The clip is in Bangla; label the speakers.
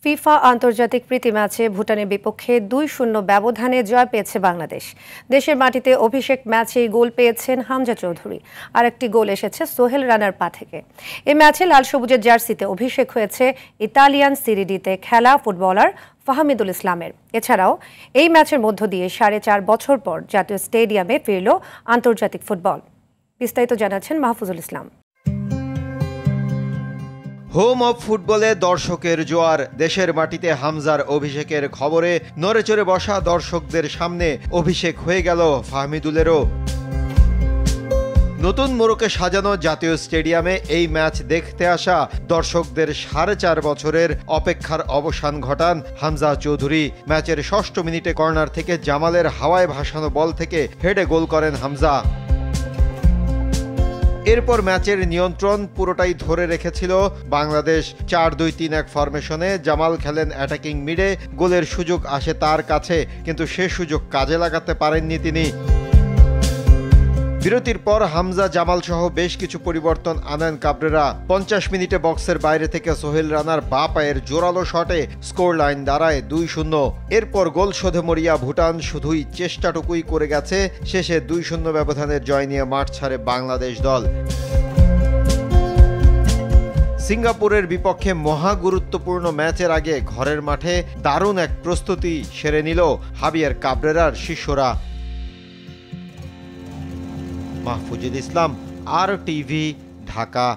Speaker 1: ফিফা আন্তর্জাতিক প্রীতি ম্যাচে ভুটানের বিপক্ষে ২-০ ব্যবধানে জয় পেয়েছে বাংলাদেশ। দেশের মাটিতে অভিষেক ম্যাচেই গোল পেয়েছেন হামজা চৌধুরী। আরেকটি গোল এসেছে সোহেল রানার পা থেকে। এই ম্যাচে লাল সবুজের জার্সিতে অভিষেক হয়েছে ইতালিয়ান সিরিডিতে খেলা ফুটবলার ফাহমিদুল ইসলামের। এছাড়াও এই ম্যাচের মধ্য দিয়ে ৪.৫ বছর পর জাতীয় স্টেডিয়ামে ফিরল আন্তর্জাতিক ফুটবল। বিস্তারিত জানাচ্ছেন মাহফুজুল ইসলাম।
Speaker 2: হোম অফ ফুটবলে দর্শকের জোয়ার। দেশের মাটিতে হামজার অভিষেকের খবরে নড়েচড়ে বসা দর্শকদের সামনে অভিষেক হয়ে গেল ফাহমিদুলেরও। নতুন মোড়কে সাজানো জাতীয় স্টেডিয়ামে এই ম্যাচ দেখতে আসা দর্শকদের ৪.৫ বছরের অপেক্ষার অবসান ঘটান হামজা চৌধুরী। ম্যাচের ৬ষ্ঠ মিনিটে কর্নার থেকে জামালের হাওয়ায় ভাসানো বল থেকে হেডে গোল করেন হামজা। এরপর ম্যাচের নিয়ন্ত্রণ পুরোটাই ধরে রেখেছিল বাংলাদেশ। ৪-২-৩-১ ফরমেশনে জামাল খেলেন অ্যাটাকিং মিডে। গোলের সুযোগ আসে তার কাছে, কিন্তু সে সুযোগ কাজে লাগাতে পারেননি তিনি। বিরতির পর হামজা জামাল সহ বেশ কিছু পরিবর্তন আনেন কাবরেরা। ৫০ মিনিটে বক্সের বাইরে থেকে সোহেল রানার বাঁ পায়ের জোরালো শটে স্কোর লাইন দাঁড়ায় ২-০। এরপর গোল শোধে মরিয়া ভুটান শুধুই চেষ্টাটুকুই করে গেছে। শেষে ২-০ ব্যবধানের জয় নিয়ে মাঠ ছাড়ে বাংলাদেশ দল। সিঙ্গাপুরের বিপক্ষে মহা গুরুত্বপূর্ণ ম্যাচের আগে ঘরের মাঠে দারুণ এক প্রস্তুতি সেরে নিল হাবিয়ার কাবরেরার শিষ্যরা। মাহফুজুল ইসলাম, RTV, ঢাকা।